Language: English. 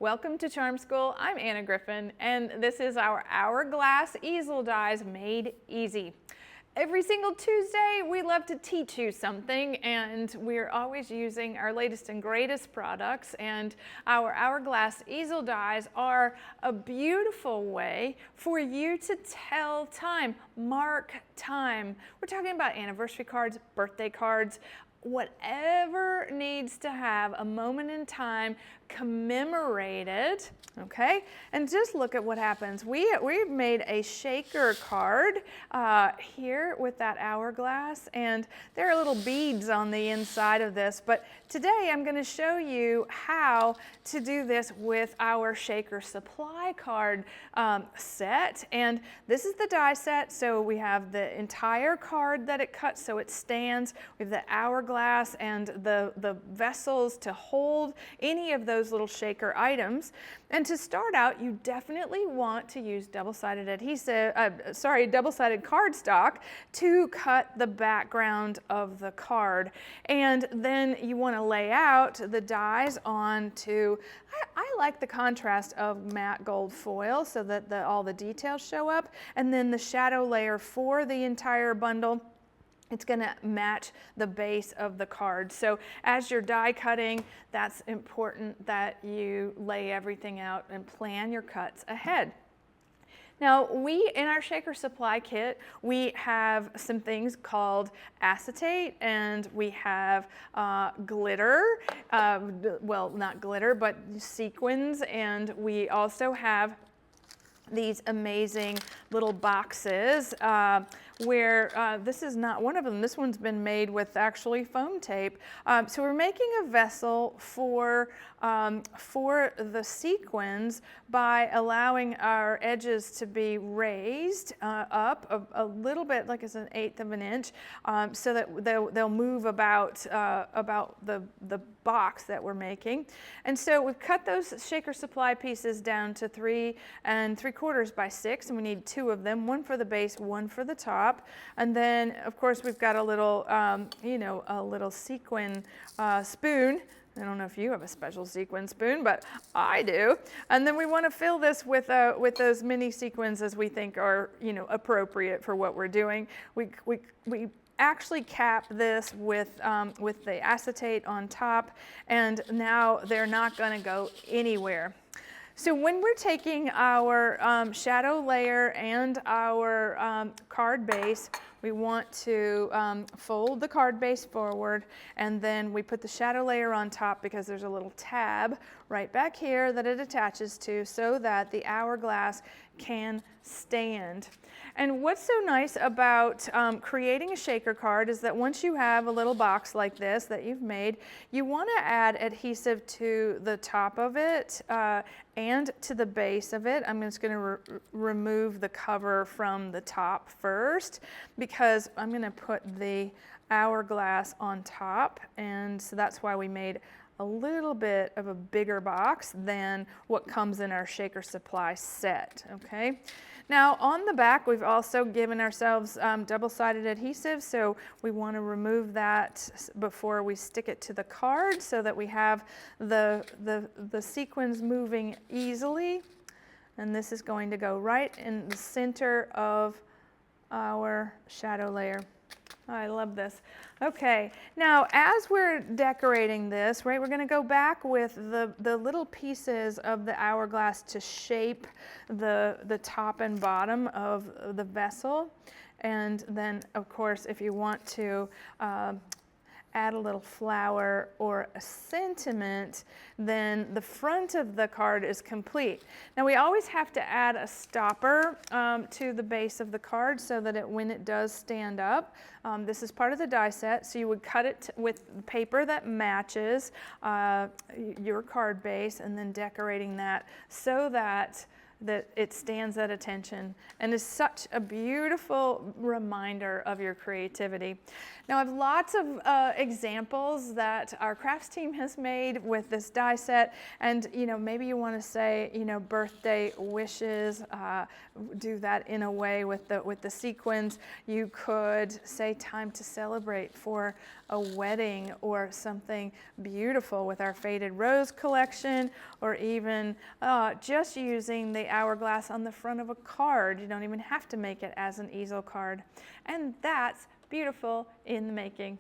Welcome to Charm School. I'm Anna Griffin, and this is our Hourglass easel dies made easy. Every single Tuesday, we love to teach you something, and we're always using our latest and greatest products, and our Hourglass easel dies are a beautiful way for you to tell time, mark time. We're talking about anniversary cards, birthday cards, whatever needs to have a moment in time commemorated, okay? And just look at what happens. We've made a shaker card here with that hourglass, and there are little beads on the inside of this, but today I'm going to show you how to do this with our shaker supply card set. And this is the die set, so we have the entire card that it cuts so it stands. We have the hourglass and the vessels to hold any of those little shaker items. And to start out, you definitely want to use double-sided double-sided cardstock to cut the background of the card. And then you want to lay out the dies onto, I like the contrast of matte gold foil so that all the details show up, and then the shadow layer for the entire bundle. It's going to match the base of the card. So as you're die cutting, that's important that you lay everything out and plan your cuts ahead. Now, in our shaker supply kit, we have some things called acetate, and we have glitter, well, not glitter, but sequins, and we also have these amazing little boxes where this is not one of them. This one's been made with actually foam tape. So we're making a vessel for the sequins by allowing our edges to be raised up a little bit, like it's 1/8 of an inch, so that they'll move about the box that we're making. And so we've cut those shaker supply pieces down to 3 3/4 by 6, and we need 2 of them, one for the base, one for the top. And then, of course, we've got a little, a little sequin spoon. I don't know if you have a special sequin spoon, but I do. And then we want to fill this with those mini sequins as we think are, appropriate for what we're doing. We actually cap this with the acetate on top, and now they're not going to go anywhere. So when we're taking our shadow layer and our card base, we want to fold the card base forward, and then we put the shadow layer on top because there's a little tab right back here that it attaches to so that the hourglass can stand. And what's so nice about creating a shaker card is that once you have a little box like this that you've made, you want to add adhesive to the top of it and to the base of it. I'm just going to remove the cover from the top first because I'm going to put the hourglass on top, and so that's why we made a little bit of a bigger box than what comes in our shaker supply set, okay? Now on the back, we've also given ourselves double-sided adhesive, so we want to remove that before we stick it to the card so that we have the sequins moving easily. And this is going to go right in the center of our shadow layer. I love this. Okay, now as we're decorating this, right, we're going to go back with the little pieces of the hourglass to shape the top and bottom of the vessel. And then, of course, if you want to add a little flower or a sentiment, then the front of the card is complete. Now we always have to add a stopper to the base of the card so that when it does stand up, this is part of the die set, so you would cut it with paper that matches your card base and then decorating that so that that it stands at attention and is such a beautiful reminder of your creativity. Now, I have lots of examples that our crafts team has made with this die set, and maybe you want to say birthday wishes, do that in a way with the sequins. You could say time to celebrate for a wedding or something beautiful with our Faded Rose collection, or even just using the hourglass on the front of a card. You don't even have to make it as an easel card. And that's beautiful in the making.